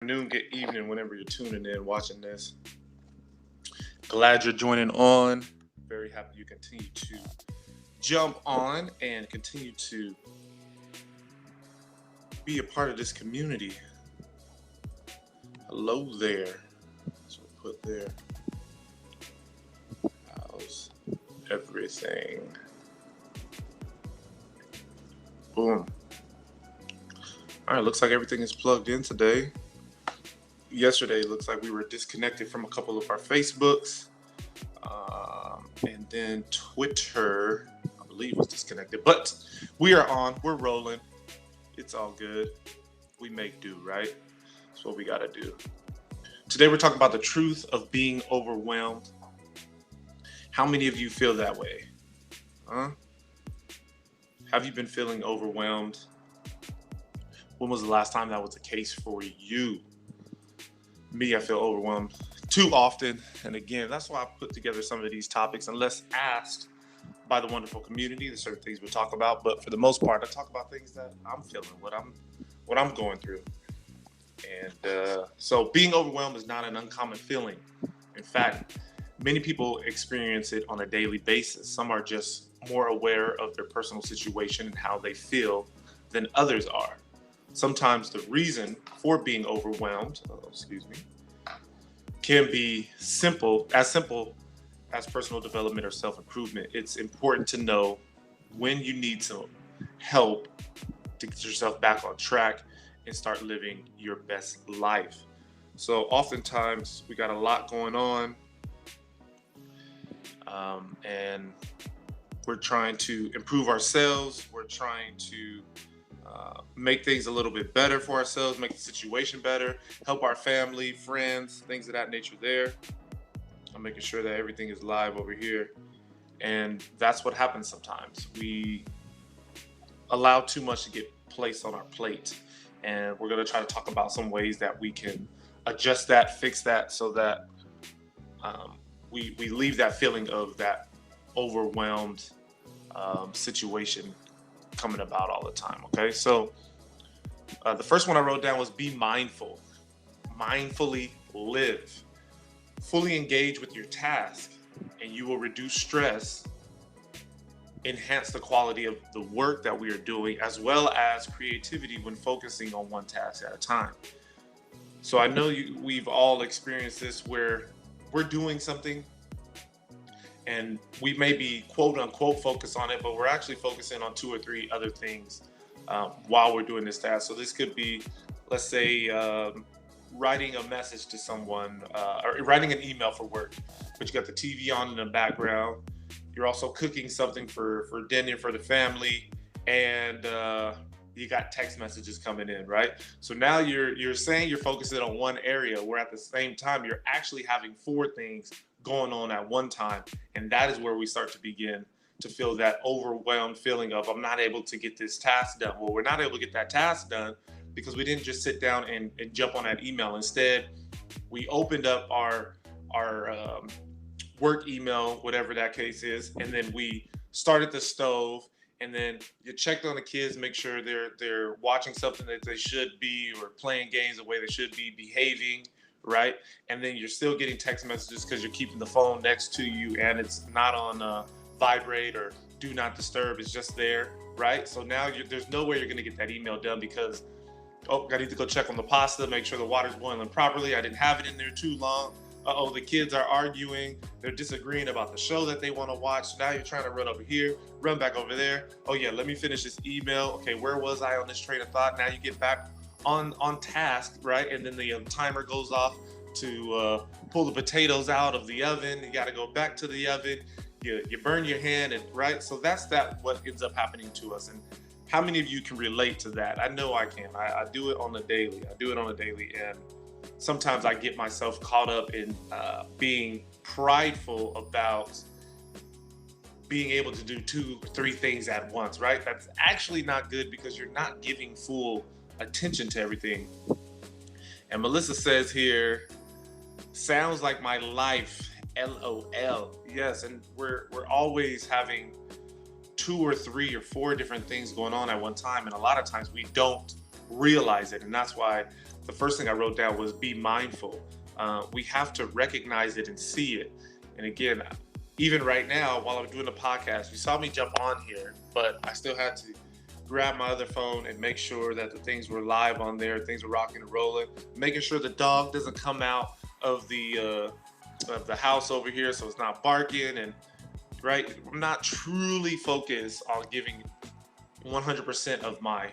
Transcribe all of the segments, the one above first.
Noon, good evening, whenever you're tuning in, watching this. Glad you're joining on. Very happy you continue to jump on and continue to be a part of this community. Hello there. So put there. How's everything? Boom. All right, looks like everything is plugged in today. Yesterday, looks like we were disconnected from a couple of our Facebooks. And then Twitter, I believe, was disconnected. But we are on. We're rolling. It's all good. We make do, right? That's what we got to do. Today, we're talking about the truth of being overwhelmed. How many of you feel that way? Huh? Have you been feeling overwhelmed? When was the last time that was the case for you? Me, I feel overwhelmed too often. And again, that's why I put together some of these topics, unless asked by the wonderful community. There's certain things we talk about, but for the most part, I talk about things that I'm feeling, what I'm going through. And so being overwhelmed is not an uncommon feeling. In fact, many people experience it on a daily basis. Some are just more aware of their personal situation and how they feel than others are. Sometimes the reason for being overwhelmed, can be simple as personal development or self-improvement. It's important to know when you need some help to get yourself back on track and start living your best life. So oftentimes we got a lot going on, and we're trying to improve ourselves. We're trying to make things a little bit better for ourselves, make the situation better, help our family, friends, things of that nature there. I'm making sure that everything is live over here. And that's what happens sometimes. We allow too much to get placed on our plate. And we're going to try to talk about some ways that we can adjust that, fix that, so that we leave that feeling of that overwhelmed situation coming about all the time. Okay, so the first one I wrote down was be mindful. Mindfully live. Fully engage with your task, and you will reduce stress, enhance the quality of the work that we are doing, as well as creativity when focusing on one task at a time. So I know we've all experienced this where we're doing something and we may be quote unquote focused on it, but we're actually focusing on two or three other things while we're doing this task. So this could be, let's say, writing a message to someone or writing an email for work, but you got the TV on in the background. You're also cooking something for dinner for the family, and you got text messages coming in, right? So now you're saying you're focusing on one area, where at the same time you're actually having four things going on at one time. And that is where we start to begin to feel that overwhelmed feeling of, I'm not able to get this task done. Well, we're not able to get that task done because we didn't just sit down and jump on that email. Instead, we opened up our work email, whatever that case is, and then we started the stove, and then you checked on the kids, make sure they're watching something that they should be, or playing games the way they should be, behaving, right? And then you're still getting text messages because you're keeping the phone next to you and it's not on vibrate or do not disturb. It's just there, right? So now there's no way you're going to get that email done because, I need to go check on the pasta, make sure the water's boiling properly. I didn't have it in there too long. The kids are arguing. They're disagreeing about the show that they want to watch. So now you're trying to run over here, run back over there. Oh yeah, let me finish this email. Okay, where was I on this train of thought? Now you get back on task, right? And then the timer goes off to pull the potatoes out of the oven. You got to go back to the oven. You burn your hand, and right. So that's what ends up happening to us. And how many of you can relate to that? I know I can. I do it on the daily. And sometimes I get myself caught up in being prideful about being able to do 2 or 3 things at once, right? That's actually not good because you're not giving full attention to everything. And Melissa says here, sounds like my life, LOL. Yes, and we're always having 2 or 3 or 4 different things going on at one time, and a lot of times we don't realize it. And that's why the first thing I wrote down was be mindful. We have to recognize it and see it. And again, even right now, while I'm doing the podcast, you saw me jump on here, but I still had to grab my other phone and make sure that the things were live on there, things were rocking and rolling, making sure the dog doesn't come out of the house over here, so it's not barking. And right, I'm not truly focused on giving 100% of my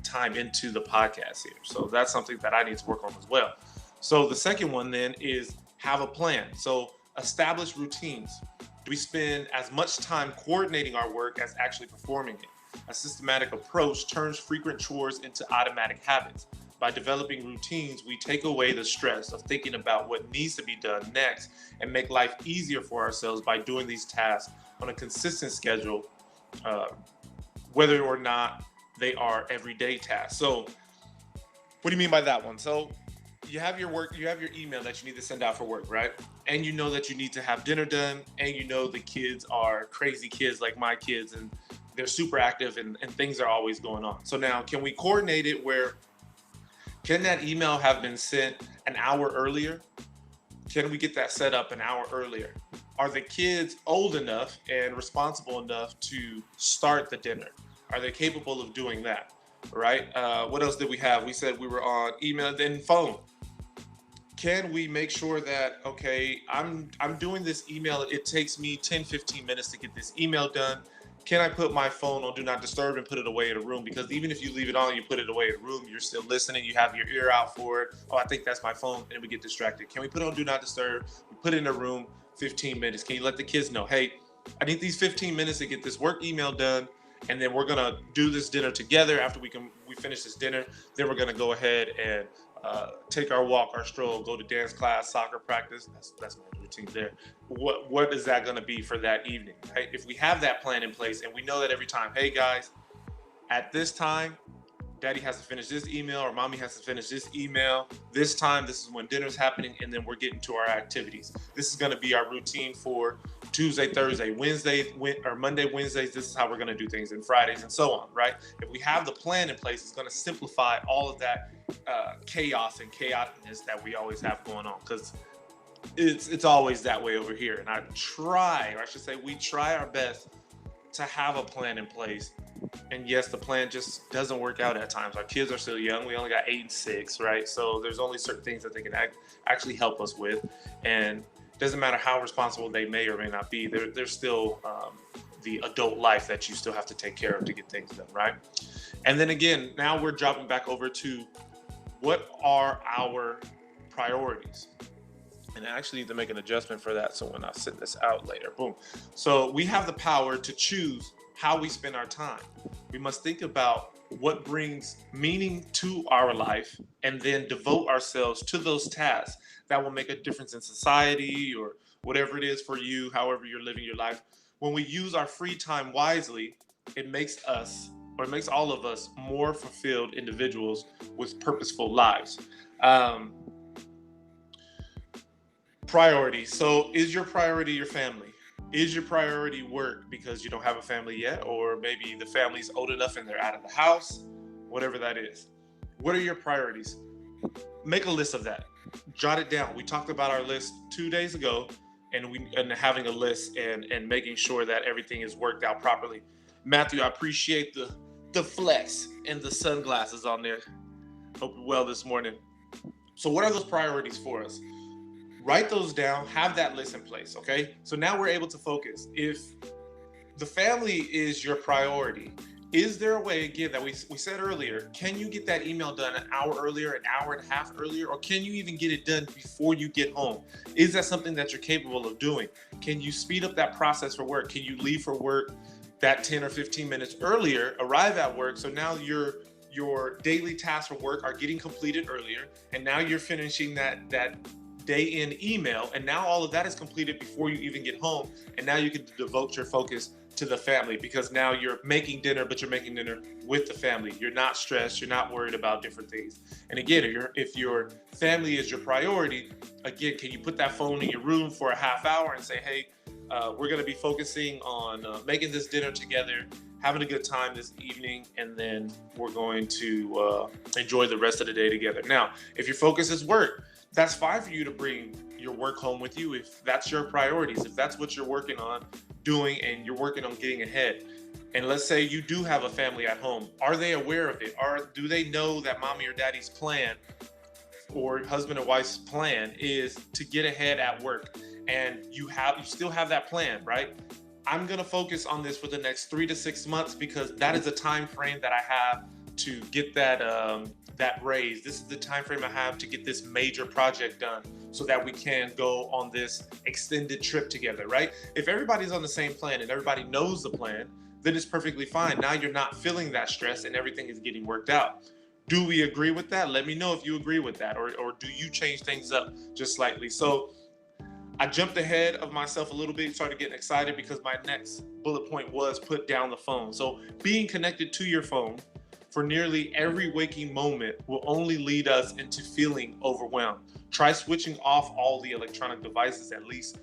time into the podcast here. So that's something that I need to work on as well. So the second one then is have a plan. So establish routines. Do we spend as much time coordinating our work as actually performing it? A systematic approach turns frequent chores into automatic habits. By developing routines, we take away the stress of thinking about what needs to be done next and make life easier for ourselves by doing these tasks on a consistent schedule, whether or not they are everyday tasks. So what do you mean by that one? So you have your work, you have your email that you need to send out for work, right? And you know that you need to have dinner done, and you know the kids are crazy kids like my kids, and they're super active, and things are always going on. So now, can we coordinate it where, can that email have been sent an hour earlier? Can we get that set up an hour earlier? Are the kids old enough and responsible enough to start the dinner? Are they capable of doing that, right? What else did we have? We said we were on email, then phone. Can we make sure that, okay, I'm doing this email, it takes me 10, 15 minutes to get this email done. Can I put my phone on Do Not Disturb and put it away in a room? Because even if you leave it on, you put it away in a room, you're still listening, you have your ear out for it. Oh, I think that's my phone, and we get distracted. Can we put it on Do Not Disturb? We put it in a room, 15 minutes. Can you let the kids know, hey, I need these 15 minutes to get this work email done, and then we're gonna do this dinner together. After we finish this dinner, then we're gonna go ahead and take our walk, our stroll, go to dance class, soccer practice. That's my routine there. What is that going to be for that evening? Right? If we have that plan in place, and we know that every time, hey guys, at this time, daddy has to finish this email, or mommy has to finish this email. This time, this is when dinner's happening, and then we're getting to our activities. This is going to be our routine for Tuesday, Thursday, Wednesday, or Monday, Wednesdays. This is how we're going to do things, and Fridays, and so on, right? If we have the plan in place, it's going to simplify all of that chaos and chaoticness that we always have going on, because it's always that way over here. And we try our best to have a plan in place. And yes, the plan just doesn't work out at times. Our kids are still young. We only got 8 and 6, right? So there's only certain things that they can actually help us with. And it doesn't matter how responsible they may or may not be. They're still the adult life that you still have to take care of to get things done, right? And then again, now we're dropping back over to what are our priorities? And I actually need to make an adjustment for that, so when I send this out later, boom. So we have the power to choose how we spend our time. We must think about what brings meaning to our life, and then devote ourselves to those tasks that will make a difference in society, or whatever it is for you, however you're living your life. When we use our free time wisely, it makes all of us more fulfilled individuals with purposeful lives. Priorities. So is your priority your family? Is your priority work because you don't have a family yet? Or maybe the family's old enough and they're out of the house? Whatever that is. What are your priorities? Make a list of that. Jot it down. We talked about our list 2 days ago, and having a list and making sure that everything is worked out properly. Matthew, I appreciate the flex and the sunglasses on there. Hope you're well this morning. So what are those priorities for us? Write those down, have that list in place, okay? So now we're able to focus. If the family is your priority, is there a way, again, that we said earlier, can you get that email done an hour earlier, an hour and a half earlier, or can you even get it done before you get home? Is that something that you're capable of doing? Can you speed up that process for work? Can you leave for work that 10 or 15 minutes earlier, arrive at work, so now your daily tasks for work are getting completed earlier, and now you're finishing that day in email, and now all of that is completed before you even get home, and now you can devote your focus to the family, because now you're making dinner, but you're making dinner with the family. You're not stressed, you're not worried about different things. And again, if your family is your priority, again, can you put that phone in your room for a half hour and say, hey, we're going to be focusing on making this dinner together, having a good time this evening, and then we're going to enjoy the rest of the day together. Now, if your focus is work, that's fine for you to bring your work home with you if that's your priorities, if that's what you're working on doing and you're working on getting ahead. And let's say you do have a family at home. Are they aware of it? Do they know that mommy or daddy's plan or husband or wife's plan is to get ahead at work? And you still have that plan, right? I'm going to focus on this for the next 3 to 6 months because that is a time frame that I have to get that raise. This is the time frame I have to get this major project done so that we can go on this extended trip together, right? If everybody's on the same plan and everybody knows the plan, then it's perfectly fine. Now you're not feeling that stress and everything is getting worked out. Do we agree with that? Let me know if you agree with that, or do you change things up just slightly? So I jumped ahead of myself a little bit, started getting excited because my next bullet point was put down the phone. So being connected to your phone for nearly every waking moment will only lead us into feeling overwhelmed. Try switching off all the electronic devices at least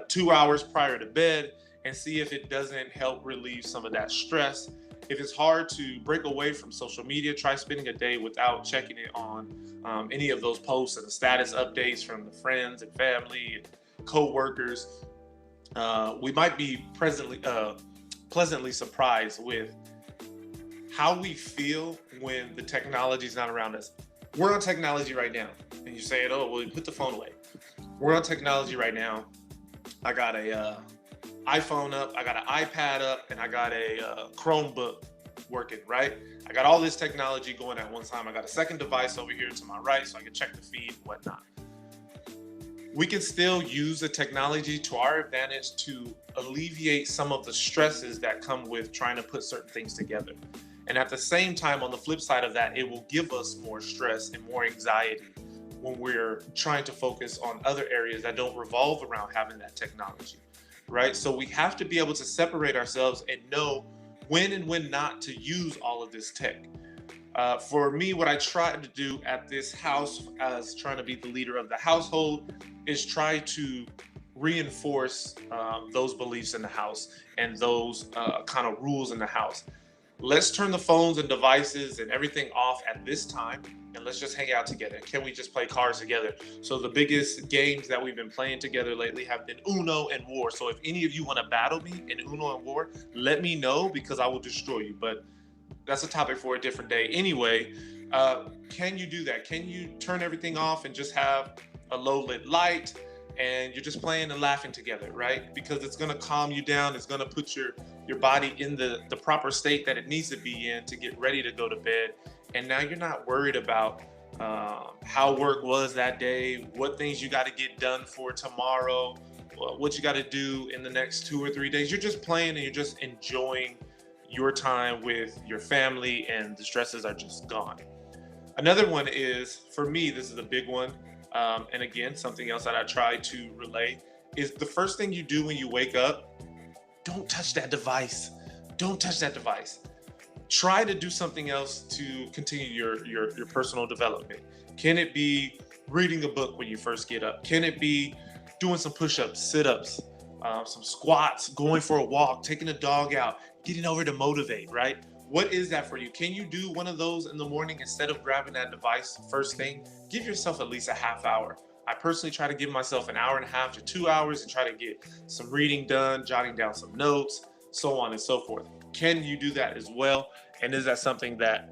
2 hours prior to bed and see if it doesn't help relieve some of that stress. If it's hard to break away from social media, try spending a day without checking it on any of those posts and the status updates from the friends and family and co-workers. We might be pleasantly surprised with how we feel when the technology is not around us. We're on technology right now, and you're saying, "Oh, well, put the phone away." We're on technology right now. I got a iPhone up, I got an iPad up, and I got a Chromebook working, right? I got all this technology going at one time. I got a second device over here to my right so I can check the feed and whatnot. We can still use the technology to our advantage to alleviate some of the stresses that come with trying to put certain things together. And at the same time, on the flip side of that, it will give us more stress and more anxiety when we're trying to focus on other areas that don't revolve around having that technology, right? So we have to be able to separate ourselves and know when and when not to use all of this tech. For me, what I try to do at this house as trying to be the leader of the household is try to reinforce those beliefs in the house and those kind of rules in the house. Let's turn the phones and devices and everything off at this time, and let's just hang out together. Can we just play cards together? So the biggest games that we've been playing together lately have been Uno and War. So if any of you want to battle me in Uno and War, let me know because I will destroy you. But that's a topic for a different day. Anyway, can you do that? Can you turn everything off and just have a low lit light and you're just playing and laughing together, right? Because it's going to calm you down. It's going to put your body in the proper state that it needs to be in to get ready to go to bed. And now you're not worried about how work was that day, what things you got to get done for tomorrow, what you got to do in the next 2 or 3 days. You're just playing and you're just enjoying your time with your family, and the stresses are just gone. Another one is, for me, this is a big one. And again, something else that I try to relay is the first thing you do when you wake up, don't touch that device. Don't touch that device. Try to do something else to continue your personal development. Can it be reading a book when you first get up? Can it be doing some push-ups, sit-ups, some squats, going for a walk, taking a dog out, getting over to motivate, right? What is that for you? Can you do one of those in the morning instead of grabbing that device first thing? Give yourself at least a half hour. I personally try to give myself an hour and a half to 2 hours and try to get some reading done, jotting down some notes, so on and so forth. Can you do that as well? And is that something that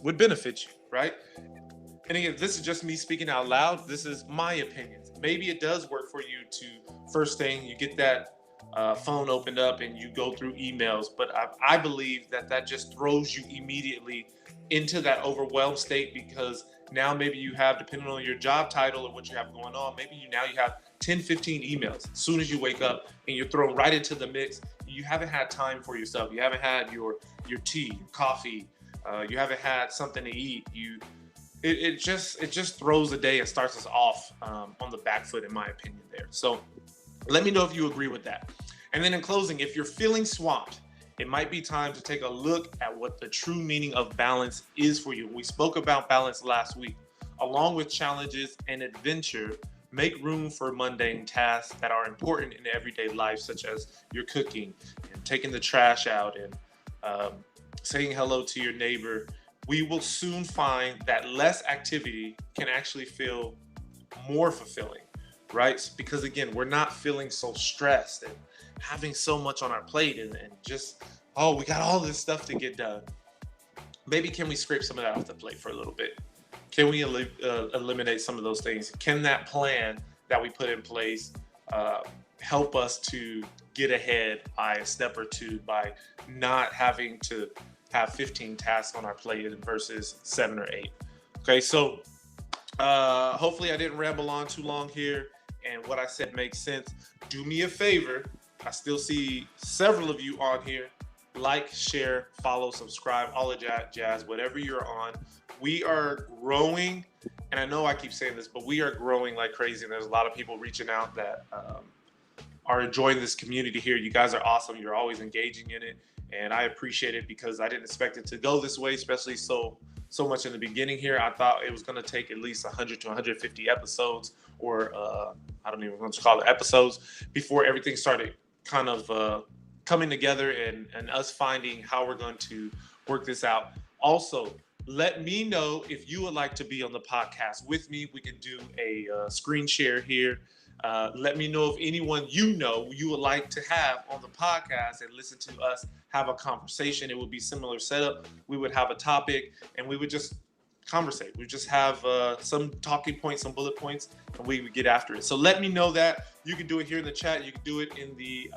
would benefit you, right? And again, this is just me speaking out loud. This is my opinions. Maybe it does work for you to first thing, you get that phone opened up and you go through emails. But I believe that just throws you immediately into that overwhelmed state, because now maybe you have, depending on your job title or what you have going on, maybe you have 10, 15 emails as soon as you wake up, and you're thrown right into the mix. You haven't had time for yourself. You haven't had your tea, your coffee. You haven't had something to eat. It just throws the day and starts us off on the back foot, in my opinion there. So let me know if you agree with that. And then in closing, if you're feeling swamped, it might be time to take a look at what the true meaning of balance is for you. We spoke about balance last week. Along with challenges and adventure, make room for mundane tasks that are important in everyday life, such as your cooking and taking the trash out and um, saying hello to your neighbor, we will soon find that less activity can actually feel more fulfilling, right? Because again, we're not feeling so stressed and having so much on our plate and just, oh, we got all this stuff to get done. Maybe can we scrape some of that off the plate for a little bit? Can we eliminate some of those things? Can that plan that we put in place uh, help us to get ahead by a step or two by not having to have 15 tasks on our plate versus 7 or 8? Okay, so hopefully I didn't ramble on too long here and what I said makes sense. Do me a favor. I still see several of you on here. Like, share, follow, subscribe, all of that jazz, whatever you're on. We are growing, and I know I keep saying this, but we are growing like crazy. And there's a lot of people reaching out that are enjoying this community here. You guys are awesome. You're always engaging in it, and I appreciate it because I didn't expect it to go this way, especially so much in the beginning here. I thought it was going to take at least 100 to 150 episodes, or I don't even want to call it episodes, before everything started kind of coming together and us finding how we're going to work this out. Also, let me know if you would like to be on the podcast with me. We can do a screen share here. Let me know if anyone you would like to have on the podcast and listen to us have a conversation. It would be similar setup. We would have a topic and we would just conversate. We just have some talking points, some bullet points, and we would get after it. So let me know that. You can do it here in the chat. You can do it in the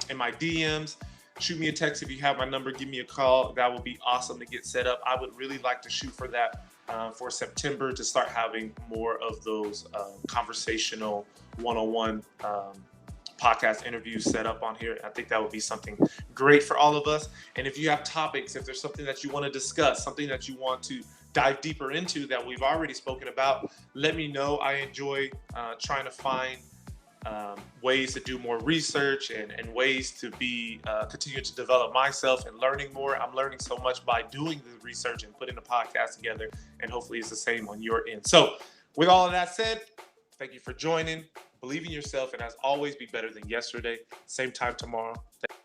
in my DMs. Shoot me a text if you have my number. Give me a call. That would be awesome to get set up. I would really like to shoot for that for September to start having more of those conversational one-on-one podcast interviews set up on here. I think that would be something great for all of us. And if you have topics, if there's something that you want to discuss, something that you want to dive deeper into that we've already spoken about, let me know. I enjoy trying to find ways to do more research and ways to be continue to develop myself and learning more. I'm learning so much by doing the research and putting the podcast together, and hopefully it's the same on your end. So with all of that said, thank you for joining. Believe in yourself, and as always, be better than yesterday. Same time tomorrow.